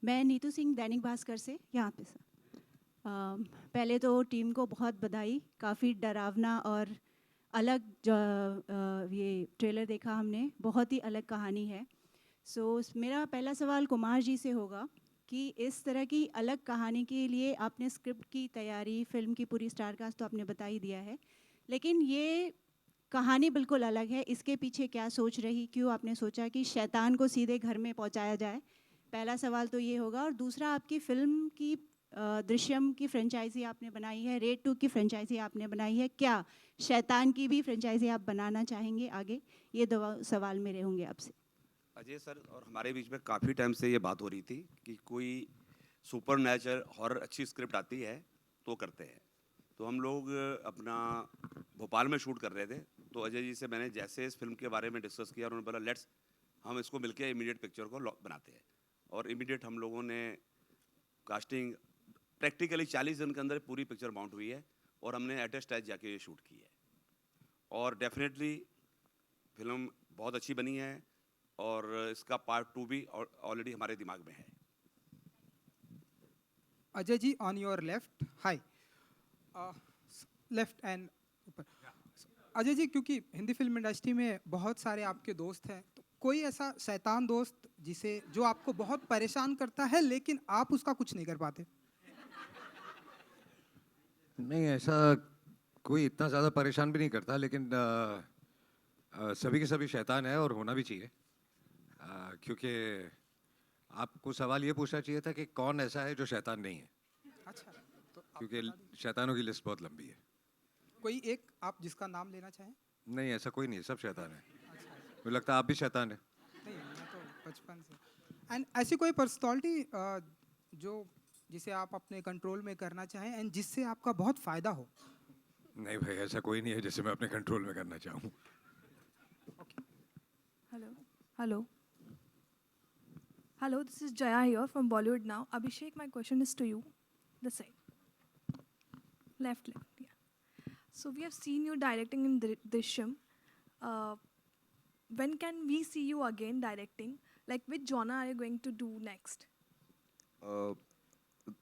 मैं नीतू सिंह, दैनिक भास्कर से यहाँ पे सर। पहले तो टीम को बहुत बधाई, काफ़ी डरावना और अलग ये ट्रेलर देखा हमने, बहुत ही अलग कहानी है। मेरा पहला सवाल कुमार जी से होगा कि इस तरह की अलग कहानी के लिए आपने स्क्रिप्ट की तैयारी, फिल्म की पूरी स्टारकास्ट तो आपने बता ही दिया है, लेकिन ये कहानी बिल्कुल अलग है। इसके पीछे क्या सोच रही, क्यों आपने सोचा कि शैतान को सीधे घर में पहुंचाया जाए? पहला सवाल तो ये होगा। और दूसरा, आपकी फिल्म की दृश्यम की फ्रेंचाइजी आपने बनाई है, रेड 2 की फ्रेंचाइजी आपने बनाई है, क्या शैतान की भी फ्रेंचाइजी आप बनाना चाहेंगे आगे? ये दो सवाल मेरे होंगे आपसे। अजय सर और हमारे बीच में काफ़ी टाइम से ये बात हो रही थी कि कोई सुपर नेचर हॉरर अच्छी स्क्रिप्ट आती है तो करते हैं। तो हम लोग अपना भोपाल में शूट कर रहे थे, तो अजय जी से मैंने जैसे इस फिल्म के बारे में डिस्कस किया, उन्होंने बोला लेट्स हम इसको मिलके इमीडिएट पिक्चर को बनाते हैं। और इमीडिएट हम लोगों ने कास्टिंग प्रैक्टिकली 40 दिन के अंदर पूरी पिक्चर माउंट हुई है और हमने एट ए स्टेज जाके ये शूट की है। और डेफिनेटली फिल्म बहुत अच्छी बनी है और इसका पार्ट 2 भी ऑलरेडी हमारे दिमाग में है। Ajay ji, on your left, hi, left and ऊपर। अजय जी, क्योंकि हिंदी फिल्म इंडस्ट्री में बहुत सारे आपके दोस्त हैं, तो कोई ऐसा शैतान दोस्त जो आपको बहुत परेशान करता है लेकिन आप उसका कुछ नहीं कर पाते? नहीं, ऐसा कोई इतना ज़्यादा परेशान भी नहीं करता, लेकिन सभी के सभी शैतान है और होना भी चाहिए। क्योंकि आपको सवाल ये पूछना चाहिए था कि कौन ऐसा है जो शैतान नहीं है, अच्छा, तो आप क्योंकि बता दीजिए। शैतानों की लिस्ट बहुत लंबी है। कोई एक आप जिसका नाम लेना चाहें? नहीं, ऐसा कोई नहीं है, सब शैतान है। अच्छा, मुझे लगता है आप भी शैतान है। नहीं, मैं तो बचपन से। एंड ऐसी कोई पर्सनालिटी जो जिसे आप अपने कंट्रोल में करना चाहें एंड जिससे आपका बहुत फायदा हो? नहीं भाई, ऐसा कोई नहीं है जिसे मैं अपने कंट्रोल में करना चाहूँ। Hello. Hello. Hello, this is Jaya here from Bollywood Now. Abhishek, my question is to you. The side. Left, yeah. So we have seen you directing in Drishyam. Uh, when can we see you again directing? Like, which genre are you going to do next? Uh,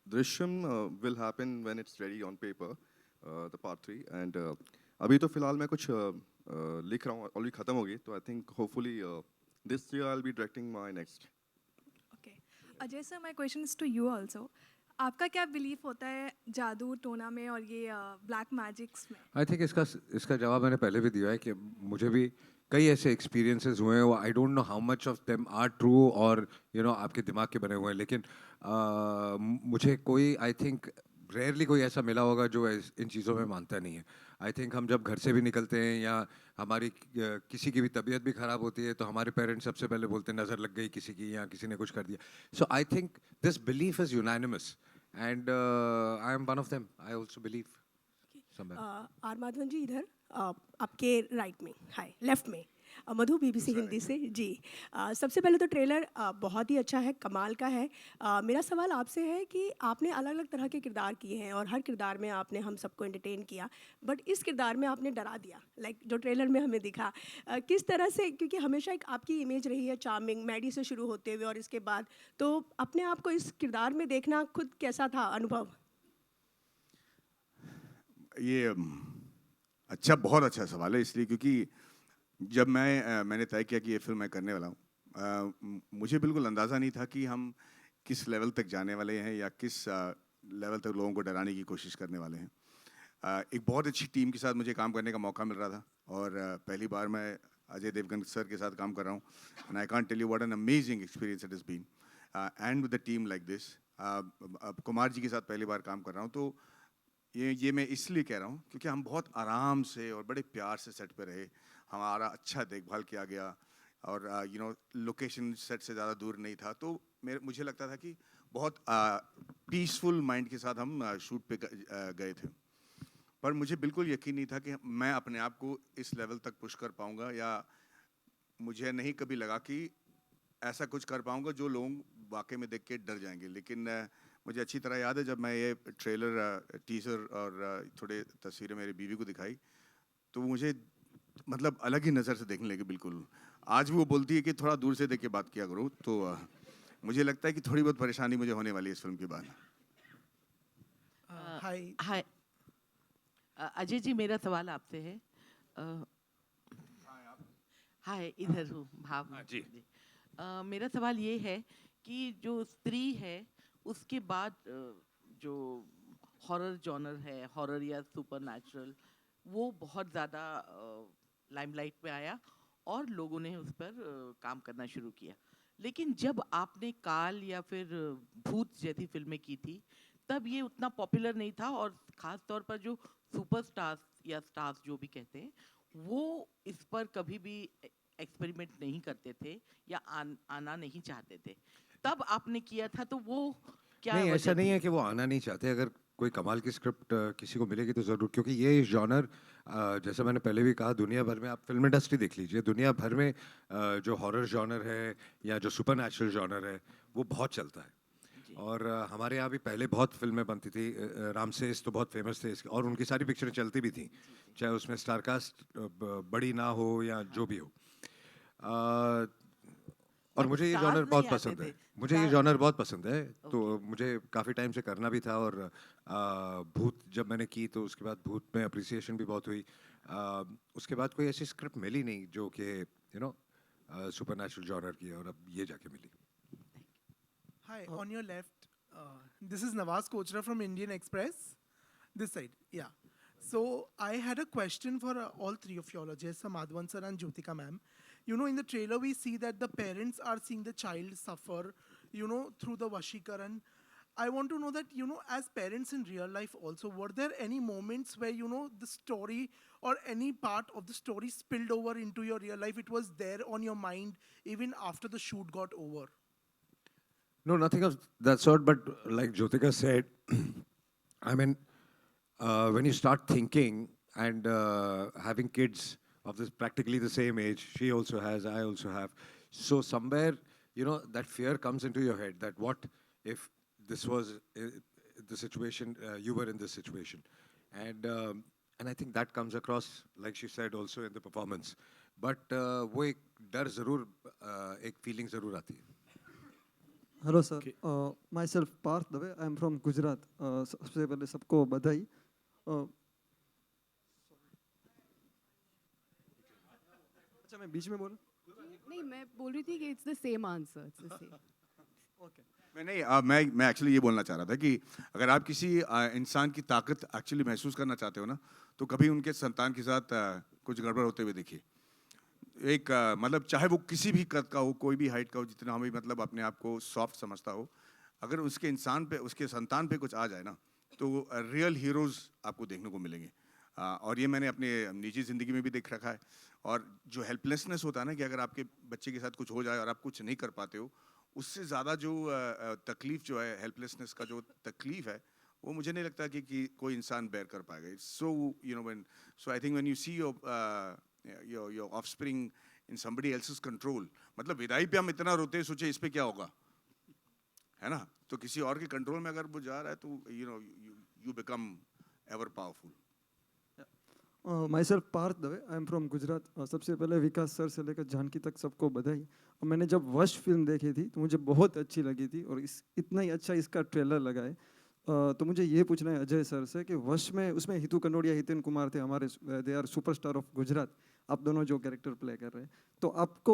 Drishyam will happen when it's ready on paper, the part 3. And अभी तो फिलहाल मैं कुछ लिख रहा हूँ, already खत्म हो गई, तो I think hopefully this year I'll be directing my next. Okay. Ajay sir, my question is to you also. आपका क्या बिलीफ होता है जादू टोना में और ये ब्लैक मैजिक्स में? आई थिंक इसका जवाब मैंने पहले भी दिया है कि मुझे भी कई ऐसे एक्सपीरियंसेस हुए हैं, वो I don't know how much of them are true और आपके दिमाग के बने हुए हैं, लेकिन मुझे कोई आई थिंक रेयरली कोई ऐसा मिला होगा जो इन चीज़ों में मानता नहीं है। आई थिंक हम जब घर से भी निकलते हैं या हमारी किसी की भी तबीयत भी ख़राब होती है तो हमारे पेरेंट्स सबसे पहले बोलते हैं नज़र लग गई किसी की या किसी ने कुछ कर दिया। So I think this belief is unanimous and I am one of them. I also believe somewhere. R Madhavan ji इधर, आपके राइट में, हाय लेफ्ट में। मधु, बीबीसी हिंदी से जी। सबसे पहले तो ट्रेलर बहुत ही अच्छा है, कमाल का है। मेरा सवाल आपसे है कि आपने अलग अलग तरह के किरदार किए हैं और हर किरदार में आपने हम सबको एंटरटेन किया, बट इस किरदार में आपने डरा दिया, लाइक जो ट्रेलर में हमें दिखा। किस तरह से, क्योंकि हमेशा एक आपकी इमेज रही है चार्मिंग, मैडी से शुरू होते हुए और इसके बाद, तो अपने आप को इस किरदार में देखना खुद कैसा था अनुभव? ये अच्छा, बहुत अच्छा सवाल है, इसलिए क्योंकि जब मैंने तय किया कि ये फिल्म मैं करने वाला हूँ, मुझे बिल्कुल अंदाज़ा नहीं था कि हम किस लेवल तक जाने वाले हैं या किस लेवल तक लोगों को डराने की कोशिश करने वाले हैं। एक बहुत अच्छी टीम के साथ मुझे काम करने का मौका मिल रहा था और पहली बार मैं अजय देवगन सर के साथ काम कर रहा हूँ and I can't tell you what an amazing experience it has been and with the team like this. अब कुमार जी के साथ पहली बार काम कर रहा हूँ, तो ये मैं इसलिए कह रहा हूँ क्योंकि हम बहुत आराम से और बड़े प्यार से सेट पे रहे, हमारा अच्छा देखभाल किया गया और लोकेशन सेट से ज़्यादा दूर नहीं था, तो मुझे लगता था कि बहुत पीसफुल माइंड के साथ हम शूट पे गए थे। पर मुझे बिल्कुल यकीन नहीं था कि मैं अपने आप को इस लेवल तक पुश कर पाऊँगा, या मुझे नहीं कभी लगा कि ऐसा कुछ कर पाऊँगा जो लोग वाकई में देख के डर जाएंगे। लेकिन मुझे अच्छी तरह याद है जब मैं ये ट्रेलर, टीजर और थोड़े तस्वीरें मेरी बीवी को दिखाई, तो मुझे मतलब अलग ही नज़र से देखने लगी बिल्कुल। आज भी वो बोलती है कि थोड़ा दूर से देख के बात किया करो, तो मुझे लगता है कि थोड़ी बहुत परेशानी मुझे होने वाली है इस फिल्म के बाद। हाय हाय अजय जी, मेरा सवाल आपसे है। हाय, इधर हूँ भाव जी। मेरा सवाल ये है कि जो स्त्री है उसके बाद जो हॉरर जॉनर है, हॉरर या सुपरनैचुरल, वो बहुत ज़्यादा लाइमलाइट में आया और लोगों ने उस पर काम करना शुरू किया। लेकिन जब आपने काल या फिर भूत जैसी फिल्में की थी तब ये उतना पॉपुलर नहीं था, और ख़ास तौर पर जो सुपरस्टार्स या स्टार्स जो भी कहते हैं वो इस पर कभी भी एक्सपेरिमेंट नहीं करते थे या आना नहीं चाहते थे। तब आपने किया था, तो वो क्या नहीं, ऐसा वजह नहीं थी? है कि वो आना नहीं चाहते। अगर कोई कमाल की स्क्रिप्ट किसी को मिलेगी तो ज़रूर, क्योंकि ये जॉनर जैसे मैंने पहले भी कहा, दुनिया भर में आप फिल्म इंडस्ट्री देख लीजिए, दुनिया भर में जो हॉरर जॉनर है या जो सुपरनैचुरल जॉनर है वो बहुत चलता है। और हमारे यहाँ भी पहले बहुत फिल्में बनती थी। रामसेस तो बहुत फेमस थे इसके, और उनकी सारी पिक्चरें चलती भी थी, चाहे उसमें स्टारकास्ट बड़ी ना हो या जो भी हो। और But मुझे ये stars जॉनर नहीं बहुत आते पसंद थे। है, मुझे ये Star- जॉनर बहुत पसंद है। तो Okay. मुझे काफ़ी टाइम से करना भी था, और भूत जब मैंने की तो उसके बाद भूत में अप्रिसिएशन भी बहुत हुई। उसके बाद कोई ऐसी स्क्रिप्ट मिली नहीं जो कि सुपरनैचुरल जॉनर की है, और अब ये जाके मिली। Hi, on your left, this is Nawaz Kochra from Indian Express. This side, yeah. So I had a question for all three of y'all, Ajay sir, Madhavan sir, and Jyotika ma'am. You know, in the trailer we see that the parents are seeing the child suffer, through the Vashikaran. I want to know that, as parents in real life also, were there any moments where, the story or any part of the story spilled over into your real life? It was there on your mind even after the shoot got over? No, nothing of that sort. But like Jyotika said, I mean, when you start thinking and having kids of this practically the same age, she also has, I also have. So somewhere, that fear comes into your head that what if this was the situation, you were in this situation, and I think that comes across, like she said, also in the performance. But वो एक डर जरूर, एक feeling जरूर आती है. Hello sir, myself Parth Dave, I am from Gujarat. सबसे पहले सबको बधाई। अच्छा, मैं बीच में बोलूं? नहीं, मैं बोल रही थी कि it's the same answer, it's the same. Okay. मैं एक्चुअली ये बोलना चाह रहा था कि अगर आप किसी इंसान की ताकत एक्चुअली महसूस करना चाहते हो ना, तो कभी उनके संतान के साथ कुछ गड़बड़ होते हुए देखिए। एक मतलब चाहे वो किसी भी कद का हो, कोई भी हाइट का हो, जितना हमें मतलब अपने आप को सॉफ्ट समझता हो, अगर उसके इंसान पे, उसके संतान पे कुछ आ जाए ना, तो रियल हीरोज़ आपको देखने को मिलेंगे। और ये मैंने अपने निजी ज़िंदगी में भी देख रखा है। और जो हेल्पलेसनेस होता है ना, कि अगर आपके बच्चे के साथ कुछ हो जाए और आप कुछ नहीं कर पाते हो, उससे ज़्यादा जो तकलीफ़ जो है, हेल्पलेसनेस का जो तकलीफ़ है, वो मुझे नहीं लगता कि कोई इंसान बेयर कर पाएगा। So I think when you see your offspring in somebody else's control, मतलब विदाई पे हम इतना रोते हैं, सोचे इस पे क्या होगा, है ना? तो किसी और के कंट्रोल में अगर वो जा रहा है तो you become ever powerful. Myself Parth Dave, I am from Gujarat. सबसे पहले विकास सर से लेकर जानकी तक सबको बधाई। और मैंने जब वश फिल्म देखी थी तो मुझे बहुत अच्छी लगी थी, और इतना ही अच्छा इसका ट्रेलर लगा है। तो मुझे ये पूछना है अजय सर से कि वश में, उसमें हितू कनोडिया, हितेन कुमार थे हमारे, they are superstar of Gujarat. आप दोनों जो कैरेक्टर प्ले कर रहे हैं, तो आपको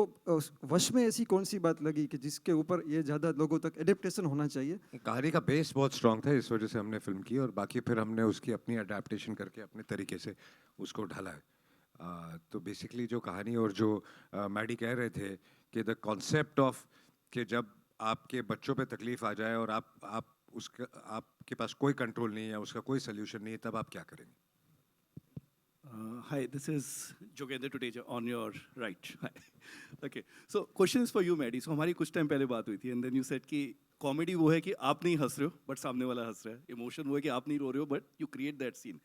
वश में ऐसी कौन सी बात लगी कि जिसके ऊपर ये ज़्यादा लोगों तक एडेप्टेशन होना चाहिए? कहानी का बेस बहुत स्ट्रांग था, इस वजह से हमने फिल्म की, और बाकी फिर हमने उसकी अपनी अडेप्टेशन करके अपने तरीके से उसको ढाला है। तो बेसिकली जो कहानी और जो मैडी कह रहे थे कि द कॉन्सेप्ट ऑफ कि जब आपके बच्चों पे तकलीफ आ जाए और आपके पास कोई कंट्रोल नहीं है, उसका कोई सोल्यूशन नहीं है, तब आप क्या करेंगे? Hi, this is Jogendra Tuteja on your right. Hi. Okay, so question is for you, Maddie. So हमारी कुछ टाइम पहले बात हुई थी, and then you said कि कॉमेडी वो है कि आप नहीं हंस रहे हो, बट सामने वाला हंस रहा है। इमोशन वो है कि आप नहीं रो रहे हो, but you create that scene.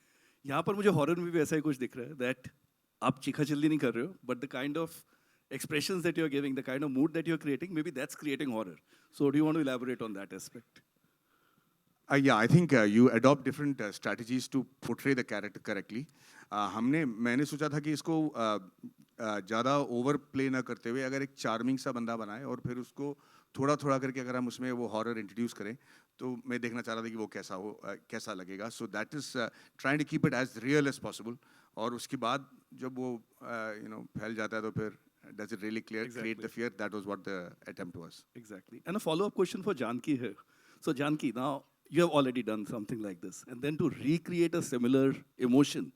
यहाँ पर मुझे हॉरर में भी ऐसा ही कुछ दिख रहा है, दैट आप चीखा चिल्ली नहीं कर रहे हो, but the kind of expressions that you're giving, the kind of mood that you're creating, maybe that's creating horror. So do you want to elaborate on that aspect? Yeah, I think you adopt different strategies to portray the character correctly. मैंने सोचा था कि इसको ज़्यादा over play ना करते हुए अगर एक चार्मिंग सा बंदा बनाए और फिर उसको थोड़ा थोड़ा करके अगर हम उसमें वो हॉरर इंट्रोड्यूस करें तो मैं देखना चाह रहा था कि वो कैसा लगेगा. So that is trying to keep it as real as possible. और उसके बाद जब वो फैल जाता है तो फिर does it really create the fear? That was what the attempt was. Exactly. And a follow-up question for Janki here. So Janki, now you have already done something like this, and then to recreate a similar emotion,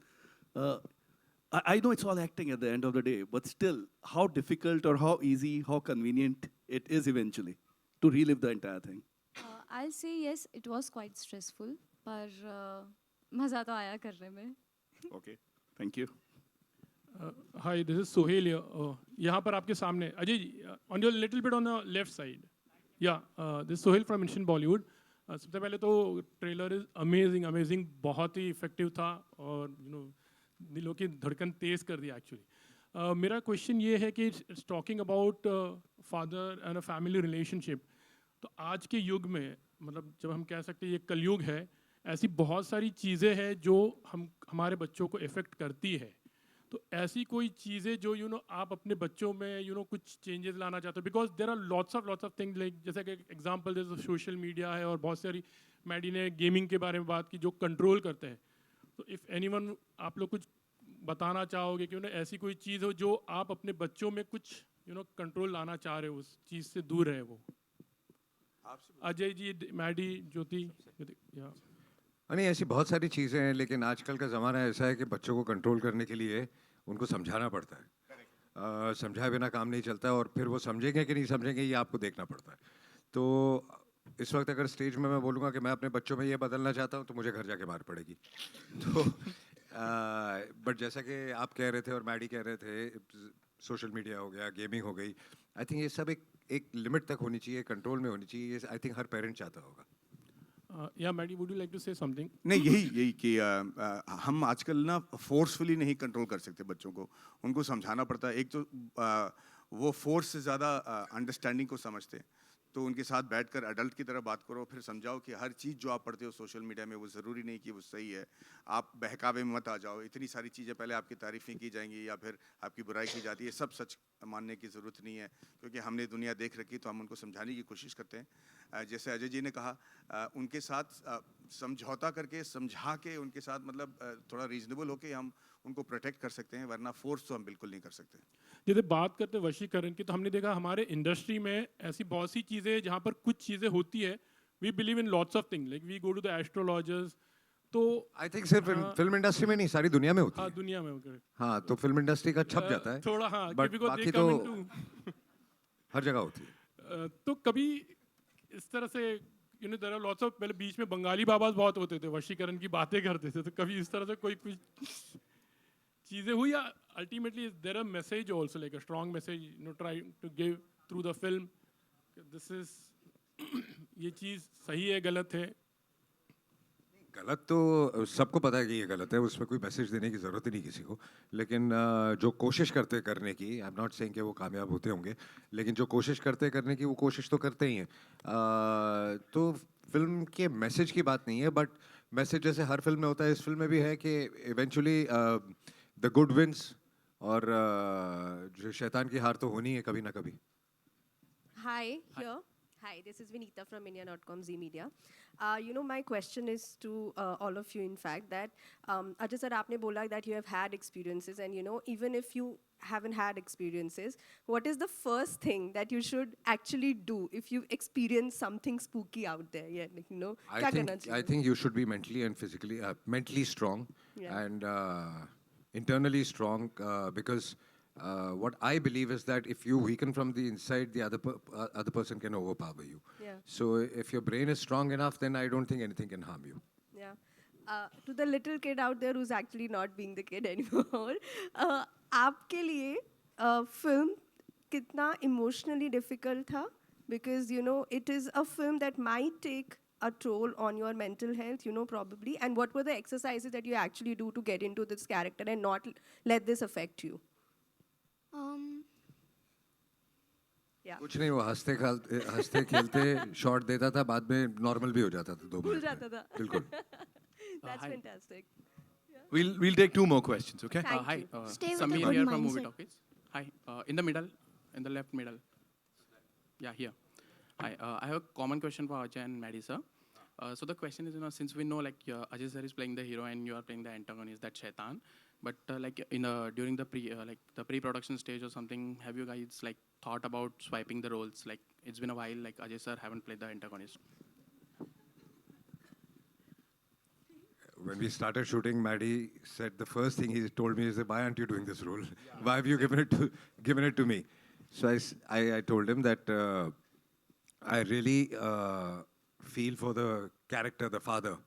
I know it's all acting at the end of the day, but still, how difficult or how easy, how convenient it is eventually to relive the entire thing? I'll say yes, it was quite stressful, पर मज़ा तो आया करने में. Okay, thank you. Hi this is Sohail यहाँ पर आपके सामने Ajay ji on your little bit on the left side. या this Sohail from Indian Bollywood. सबसे पहले तो ट्रेलर इज अमेजिंग बहुत ही इफेक्टिव था और दिलों की धड़कन तेज़ कर दी एक्चुअली. मेरा क्वेश्चन ये है कि it's talking about father and a family relationship. तो आज के युग में मतलब जब हम कह सकते हैं ये कलयुग है, ऐसी बहुत सारी चीज़ें हैं जो हमारे बच्चों को इफ़ेक्ट करती है. तो ऐसी कोई चीज़ें जो आप अपने बच्चों में कुछ चेंजेस लाना चाहते हो, because there are lots of things like जैसे कि एग्जांपल जैसे सोशल मीडिया है और बहुत सारी मैडी ने गेमिंग के बारे में बात की जो कंट्रोल करते हैं. तो इफ़ एनीवन आप लोग कुछ बताना चाहोगे कि ऐसी कोई चीज़ हो जो आप अपने बच्चों में कुछ कंट्रोल लाना चाह रहे हो, उस चीज़ से दूर रहे वो. अजय जी, मैडी, ज्योति. नहीं, ऐसी बहुत सारी चीज़ें हैं, लेकिन आजकल का ज़माना ऐसा है कि बच्चों को कंट्रोल करने के लिए उनको समझाना पड़ता है. समझाए बिना काम नहीं चलता है, और फिर वो समझेंगे कि नहीं समझेंगे ये आपको देखना पड़ता है. तो इस वक्त अगर स्टेज में मैं बोलूँगा कि मैं अपने बच्चों में ये बदलना चाहता हूँ तो मुझे घर जाके मार पड़ेगी. तो बट जैसा कि आप कह रहे थे और मैडी कह रहे थे, सोशल मीडिया हो गया, गेमिंग हो गई, आई थिंक ये सब एक लिमिट तक होनी चाहिए, कंट्रोल में होनी चाहिए. ये आई थिंक हर पेरेंट चाहता होगा. या Maddy, would you like to say something? नहीं, यही कि हम आजकल ना फोर्सफुली नहीं कंट्रोल कर सकते बच्चों को. उनको समझाना पड़ता है. एक तो वो फोर्स से ज़्यादा अंडरस्टैंडिंग को समझते हैं, तो उनके साथ बैठकर एडल्ट की तरह बात करो, फिर समझाओ कि हर चीज़ जो आप पढ़ते हो सोशल मीडिया में वो ज़रूरी नहीं कि वो सही है. आप बहकावे में मत आ जाओ. इतनी सारी चीज़ें पहले आपकी तारीफ़ें की जाएंगी या फिर आपकी बुराई की जाती है. सब सच मानने की ज़रूरत नहीं है, क्योंकि हमने दुनिया देख रखी, तो हम उनको समझाने की कोशिश करते हैं. जैसे अजय जी ने कहा, उनके साथ समझौता करके, समझा के उनके साथ मतलब थोड़ा रीजनेबल होके हम उनको प्रोटेक्ट कर सकते हैं, वरना फोर्स तो हम बिल्कुल नहीं कर सकते. जैसे बात करते हैं वशीकरण की, तो हमने देखा हमारे इंडस्ट्री में ऐसी बहुत सी चीज़ें हैं जहाँ पर कुछ चीज़ें होती है. We believe in lots of thing, like we go to the astrologers. तो आई थिंक सिर्फ फिल्म इंडस्ट्री में नहीं, सारी दुनिया में होती है. हाँ, दुनिया में होकर. हाँ, तो फिल्म इंडस्ट्री का छप जाता है थोड़ा. हाँ, बट बाकी तो हर जगह होती है. तो कभी इस तरह से देयर आर लॉट्स ऑफ, पहले बीच में बंगाली बाबाज बहुत होते थे, वशीकरण की बातें करते थे, तो कभी इस तरह से कोई कुछ चीज़ें हुई, या ultimately there are message also, like a strong message try to give through the film, this is ये चीज़ सही है, गलत है? गलत तो सबको पता है कि ये गलत है, उसमें कोई मैसेज देने की ज़रूरत ही नहीं किसी को. लेकिन जो कोशिश करते करने की, आई एम नॉट सेइंग कि वो कामयाब होते होंगे, लेकिन जो कोशिश करते करने की वो कोशिश तो करते ही हैं. तो फिल्म के मैसेज की बात नहीं है, बट मैसेज जैसे हर फिल्म में होता है, इस फिल्म में भी है कि इवेंचुअली द गुड विंस, और जो शैतान की हार तो होनी है कभी ना कभी. Hi, here. Hi, this is Vinita from India.com Z Media. My question is to all of you, in fact, that Ajay sir, आपने बोला that you have had experiences, and even if you haven't had experiences, what is the first thing that you should actually do if you experience something spooky out there? Yeah, क्या करना चाहिए? I think you should be mentally and physically, mentally strong, Yeah. and internally strong, because what I believe is that if you weaken from the inside, the other person can overpower you. Yeah. So if your brain is strong enough, then I don't think anything can harm you. Yeah. To the little kid out there who's actually not being the kid anymore, आपके लिए film कितना emotionally difficult था? Because it is a film that might take a toll on your mental health, probably. And what were the exercises that you actually do to get into this character and not let this affect you? Yeah. कुछ नहीं, वो हंसते खेलते shot देता था, बाद में normal भी हो जाता था 2 भूल मिनट जाता था. में. बिल्कुल. That's Hi. fantastic. We'll take 2 more questions, okay? Thank Hi, you. Stay with a Samir good here from mindset. Movie Talkies. Hi, in the middle, in the left middle. Yeah, here. Hi, I have a common question for Ajay and Maddie, sir. So the question is, since we know like Ajay sir is playing the hero and you are playing the antagonist, that Shaitan, but like during the pre-production stage or something, have you guys like thought about swiping the roles? Like it's been a while, like Ajay sir haven't played the antagonist. When we started shooting, Maddie said the first thing he told me is, "Why aren't you doing this role? Why have you given it to me?" So I told him that I really feel for the character, the father.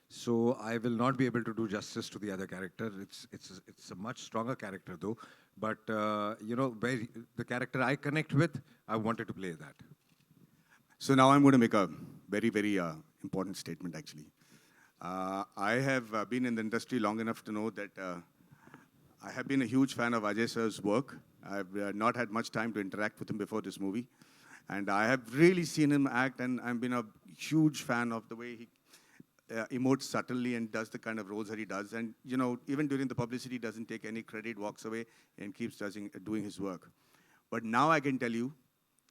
So I will not be able to do justice to the other character. It's a much stronger character though. But where the character I connect with, I wanted to play that. So now I'm going to make a very, very important statement actually. I have been in the industry long enough to know that I have been a huge fan of Ajay sir's work. I've not had much time to interact with him before this movie. And I have really seen him act, and I've been a huge fan of the way he emotes subtly and does the kind of roles that he does. And, even during the publicity, doesn't take any credit, walks away, and keeps doing his work. But now I can tell you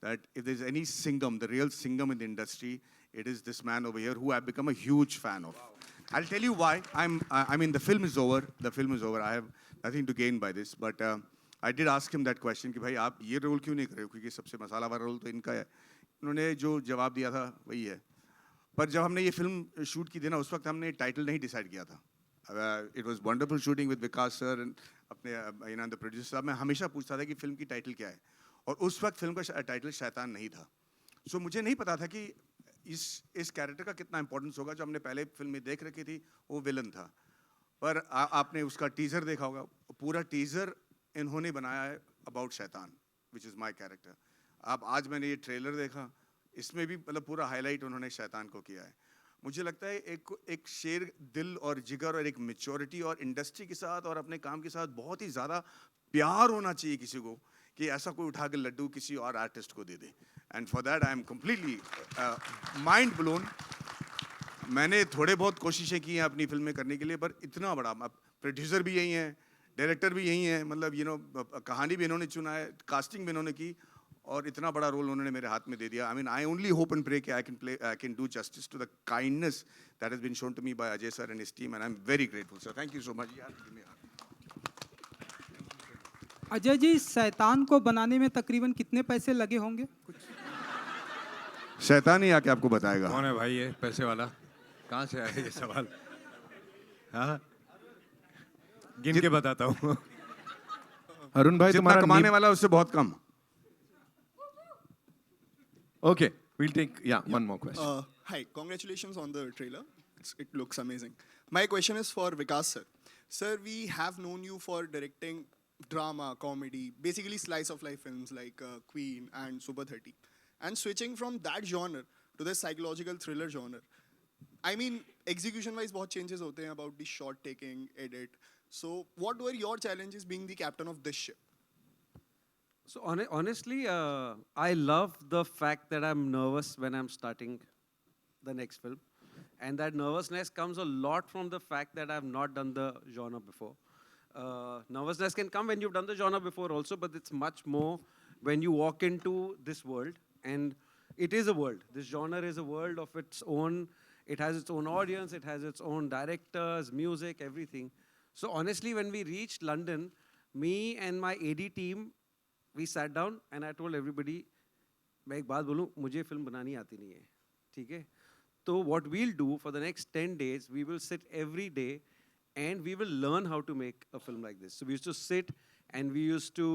that if there's any Singham, the real Singham in the industry, it is this man over here who I've become a huge fan of. Wow. I'll tell you why. I mean, the film is over. The film is over. I have nothing to gain by this. But I did ask him that question कि भाई आप ये role क्यों नहीं कर रहे हो, क्योंकि सबसे मसाला वाला रोल तो इनका है. उन्होंने जो जवाब दिया था वही है. पर जब हमने ये फिल्म शूट की थी ना, उस वक्त हमने टाइटल नहीं डिसाइड किया था. It was wonderful shooting with Vikas sir and अपने the producer साहब. मैं हमेशा पूछता था कि फिल्म की टाइटल क्या है, और उस वक्त फिल्म का टाइटल शैतान नहीं था. सो मुझे नहीं पता था कि इस कैरेक्टर का कितना इंपॉर्टेंस होगा. जो हमने पहले फिल्म में देख रखी थी वो विलन था, पर आपने उसका टीजर देखा होगा. पूरा टीजर इन्होंने बनाया है अबाउट शैतान, विच इज़ माई कैरेक्टर. अब आज मैंने ये ट्रेलर देखा, इसमें भी मतलब पूरा हाईलाइट उन्होंने शैतान को किया है. मुझे लगता है एक शेर दिल और जिगर और एक मैच्योरिटी और इंडस्ट्री के साथ और अपने काम के साथ बहुत ही ज़्यादा प्यार होना चाहिए किसी को, कि ऐसा कोई उठा के लड्डू किसी और आर्टिस्ट को दे दे. And for that I am completely mind blown. मैंने थोड़े बहुत कोशिशें की हैं अपनी फिल्म में करने के लिए, पर इतना बड़ा, प्रोड्यूसर भी यही हैं, डायरेक्टर भी यही है, मतलब कहानी भी इन्होंने चुना है, कास्टिंग भी इन्होंने की, और इतना बड़ा रोल उन्होंने मेरे हाथ में दे दिया. I mean I only hope and pray कि I can do justice to the kindness that has been shown to me by Ajay sir and his team, and I am very grateful sir. Thank you so much. Ajay ji, Shaitaan को बनाने में तकरीबन कितने पैसे लगे होंगे? कुछ शैतान ही आके आपको बताएगा. कौन है भाई ये पैसे वाला? कहाँ से आया ये सवाल? हाँ, गिन के बताता हूँ. अरुण भाई, जितना कमाने वाला उससे बहुत कम. Okay, we'll take one more question. Hi, congratulations on the trailer. It looks amazing. My question is for Vikas sir. Sir, we have known you for directing drama, comedy, basically slice of life films like Queen and Super 30. And switching from that genre to the psychological thriller genre. I mean, execution-wise, बहुत changes होते हैं about the shot taking, edit. So, what were your challenges being the captain of this ship? So honestly, I love the fact that I'm nervous when I'm starting the next film. And that nervousness comes a lot from the fact that I've not done the genre before. Nervousness can come when you've done the genre before also, but it's much more when you walk into this world. And it is a world. This genre is a world of its own. It has its own audience. It has its own directors, music, everything. So honestly, when we reached London, me and my AD team, we sat down and I told everybody, मैं एक बात बोलूँ, मुझे film बनानी आती नहीं है, ठीक है? So what we'll do for the next 10 days, we will sit every day and we will learn how to make a film like this. So we used to sit and we used to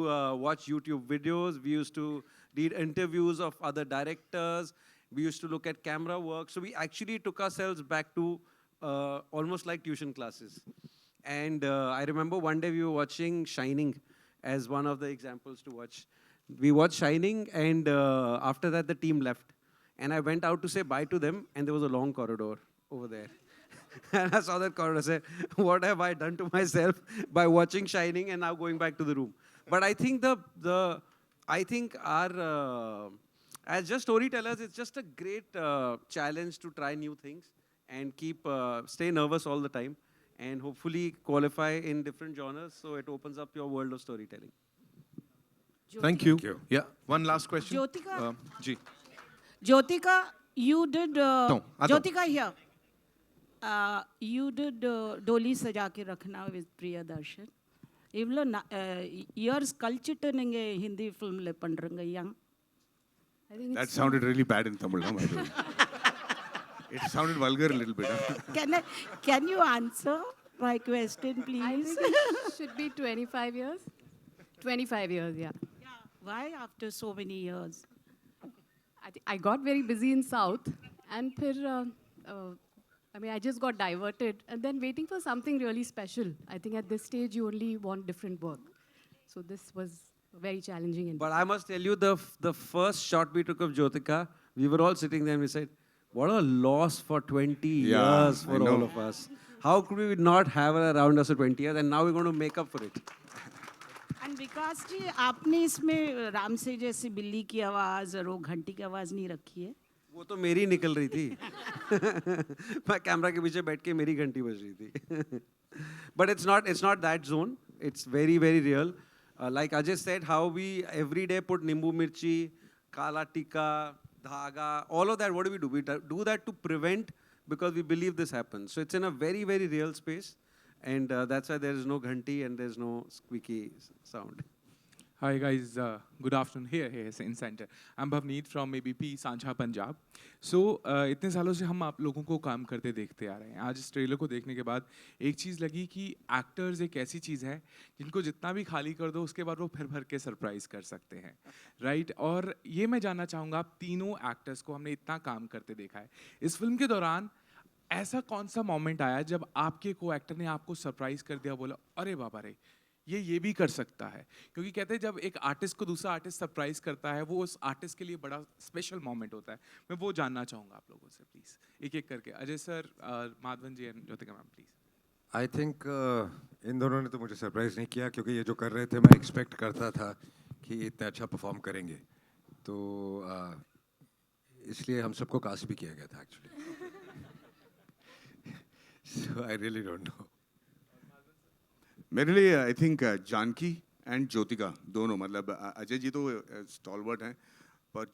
watch YouTube videos. We used to read interviews of other directors. We used to look at camera work. So we actually took ourselves back to almost like tuition classes. And I remember one day we were watching Shining as one of the examples to watch. We watched Shining, and after that the team left. And I went out to say bye to them, and there was a long corridor over there. And I saw that corridor and said, what have I done to myself by watching Shining and now going back to the room? But I think I think our, as just storytellers, it's just a great challenge to try new things and stay nervous all the time and hopefully qualify in different genres, so it opens up your world of storytelling. Thank you. Yeah, one last question. Jyotika. Ji. Jyotika, you did. आता हूँ। Jyotika here. You did डोली सजा के रखना with Priyadarshan. इवलो years culture नंगे Hindi film ले Pandarange yang. That sounded really bad in Tamil. By the way. It sounded vulgar a little bit. Huh? Can you answer my question, please? I think it should be 25 years. 25 years, yeah. Why after so many years? I got very busy in South, and I mean, I just got diverted, and then waiting for something really special. I think at this stage, you only want different work. So this was very challenging. But I must tell you, the first shot we took of Jyotika, we were all sitting there and we said, what a loss for 20 years for all of us. How could we not have her around us for 20 years, and now we're going to make up for it. And विकास जी, आपने इसमें राम से जैसी बिल्ली की आवाज और वो घंटी की आवाज नहीं रखी है? वो तो मेरी निकल रही थी. मैं कैमरा के पीछे बैठ के मेरी घंटी बज रही थी. But it's not that zone. It's very, very real. Like Ajay said, how we every day put nimbu mirchi, kala tikka, dhaga, all of that. What do? We do that to prevent, because we believe this happens. So it's in a very, very real space. And that's why there is no ghanti and there's no squeaky sound. Hi guys, good afternoon. Here in center. I'm Bhavneet from ABP Sanjha Punjab. So इतने सालों से हम आप लोगों को काम करते देखते आ रहे हैं. आज इस ट्रेलर को देखने के बाद एक चीज़ लगी कि एक्टर्स एक ऐसी चीज़ है जिनको जितना भी खाली कर दो उसके बाद वो फिर भर के सरप्राइज कर सकते हैं, राइट? और ये मैं जानना चाहूँगा, आप तीनों एक्टर्स को हमने इतना काम करते देखा है. इस फिल्म के दौरान ऐसा कौन सा मोमेंट आया जब आपके को एक्टर ने आपको सरप्राइज कर दिया, बोला अरे बाबा रे ये भी कर सकता है? क्योंकि कहते हैं जब एक आर्टिस्ट को दूसरा आर्टिस्ट सरप्राइज करता है वो उस आर्टिस्ट के लिए बड़ा स्पेशल मोमेंट होता है. मैं वो जानना चाहूँगा आप लोगों से, प्लीज़ एक एक करके. Ajay sir, Madhavan ji and Jyothika ma'am, please. I think इन दोनों ने तो मुझे सरप्राइज नहीं किया, क्योंकि ये जो कर रहे थे मैं एक्सपेक्ट करता था कि इतना अच्छा परफॉर्म करेंगे, तो इसलिए हम सबको कास्ट भी किया गया था actually. So I really don't know. मेरे लिए I think Janaki and Jyothika दोनों, मतलब अजय जी तो स्टॉलवर्ट हैं, पर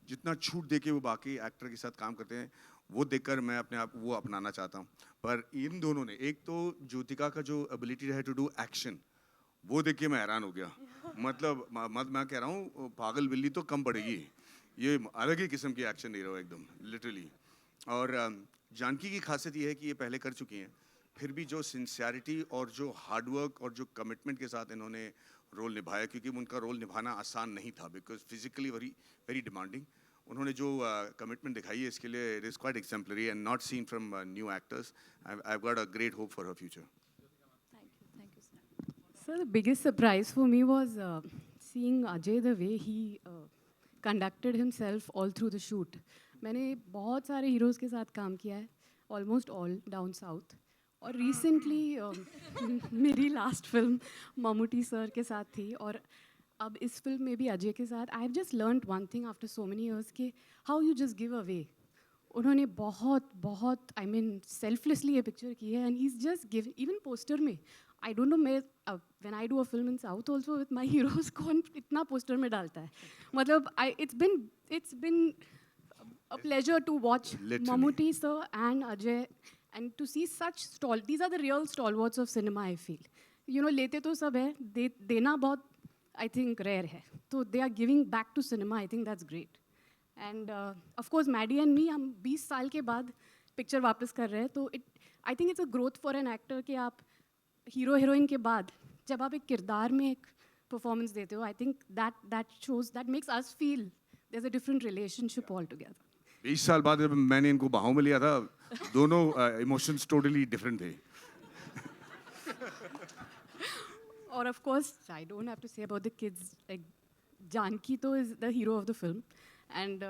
जितना छूट दे के वो बाकी एक्टर के साथ काम करते हैं वो देखकर मैं अपने आप वो अपनाना चाहता हूँ. पर इन दोनों ने, एक तो ज्योतिका का जो एबिलिटी है टू डू एक्शन, वो देख के मैं हैरान हो गया. मतलब मैं कह रहा हूँ पागल बिल्ली तो कम पड़ेगी, ये अलग ही किस्म की एक्शन दे रहा हो एकदम लिटरली. और जानकी की खासियत ये है कि ये पहले कर चुकी हैं, फिर भी जो सिंसियरिटी और जो हार्डवर्क और जो कमिटमेंट के साथ इन्होंने रोल निभाया, क्योंकि उनका रोल निभाना आसान नहीं था, because physically very very demanding. उन्होंने जो कमिटमेंट दिखाई है इसके लिए it is quite exemplary and not seen from new actors. I have got a great hope for her future. Thank you, sir. So the biggest surprise for me was seeing Ajay, the way he conducted himself all through the shoot. मैंने बहुत सारे heroes के साथ काम किया है, almost all down south. और recently मेरी लास्ट फिल्म ममूटी सर के साथ थी, और अब इस फिल्म में भी अजय के साथ. I have just learned one thing after so many years कि how you just give away. उन्होंने बहुत आई मीन सेल्फलेसली ये पिक्चर की है, and he is just give. Even poster में आई डोंट नो, मैं when I do a film in south also with my heroes, कौन इतना पोस्टर में डालता है? मतलब it's been a pleasure to watch Mammootty sir and Ajay, and to see such these are the real stalwarts of cinema, I feel. You know, लेते तो सब है, देना बहुत I think rare है, तो they are giving back to cinema. I think that's great. And of course Maddie and me, हम 20 साल के बाद पिक्चर वापस कर रहे हैं, तो I think it's a growth for an actor कि आप हीरो हीरोइन के बाद जब आप एक किरदार में एक परफॉर्मेंस देते हो, I think that shows, that makes us feel there's a different relationship altogether. 20 साल बाद जब मैंने इनको बाहों में लिया था, दोनों इमोशंस टोटली डिफरेंट थे. और of course, I don't have to say about the kids. Like Janki to is the hero of the film, and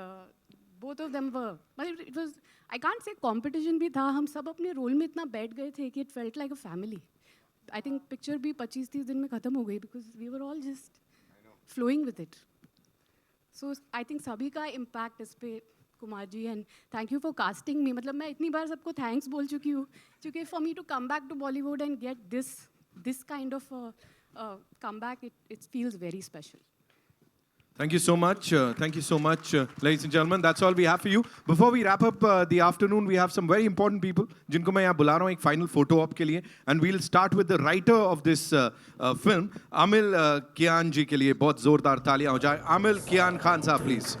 both of them were. But it was, I can't say competition भी था. हम सब अपने role में इतना बैठ गए थे कि it felt like a family. I think picture भी 25-30 दिन में खत्म हो गई because we were all just flowing with it. So I think सभी का impact इस पे Kumar ji, and thank you for casting me. मतलब मैं इतनी बार सबको थैंक्स बोल चुकी हूँ, क्योंकि for me to come back to Bollywood and get this kind of comeback, it feels very special. Thank you so much. Thank you so much, ladies and gentlemen. That's all we have for you. Before we wrap up the afternoon, we have some very important people जिनको मैं यहाँ बुला रहा हूँ एक final photo op के लिए. And we'll start with the writer of this film, Amil Kian जी के लिए बहुत जोरदार तालियां हो जाए. Amil Kian Khan साहब, please.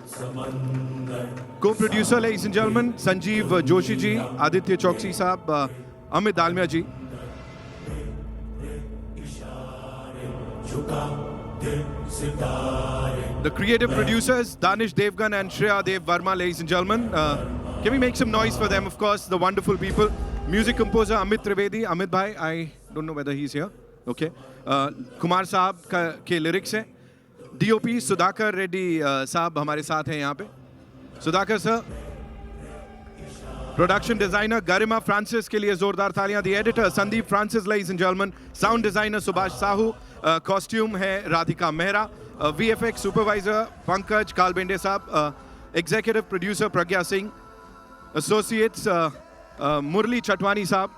Co-producer, ladies and gentlemen, Sanjeev Joshi ji, Aditya Choksi साहब, Amit Dalmia ji. The creative producers, Danish Devgan and Shreya Dev Varma, ladies and gentlemen. Can we make some noise for them, of course, the wonderful people. Music composer Amit Trivedi. Amit bhai, I don't know whether he's here. Okay. Kumar साहब के lyrics हैं. DOP Sudhakar Reddy साहब हमारे साथ हैं यहाँ पे. Sudhakar sir. Production designer Garima Francis के लिए जोरदार तालियां. The editor Sandeep Francis, ladies and gentlemen. Sound designer Subhash Sahu. Costume है Radhika Mehra. VFX supervisor Pankaj Kalbende साहब. Executive producer Pragya Singh. Associates Murli Chatwani साहब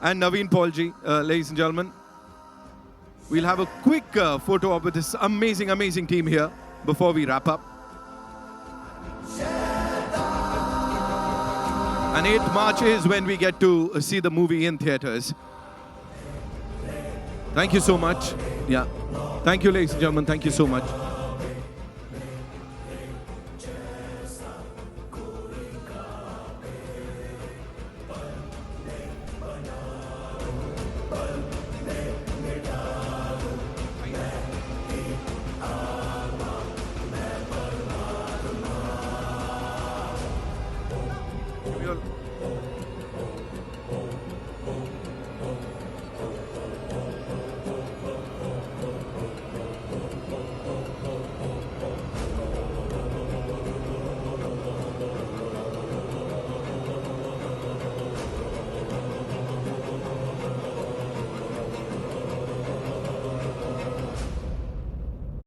and Naveen Paul ji, ladies and gentlemen. We'll have a quick photo op with this amazing, amazing team here before we wrap up. And 8th March is when we get to see the movie in theaters. Thank you so much. Yeah. Thank you, ladies and gentlemen. Thank you so much.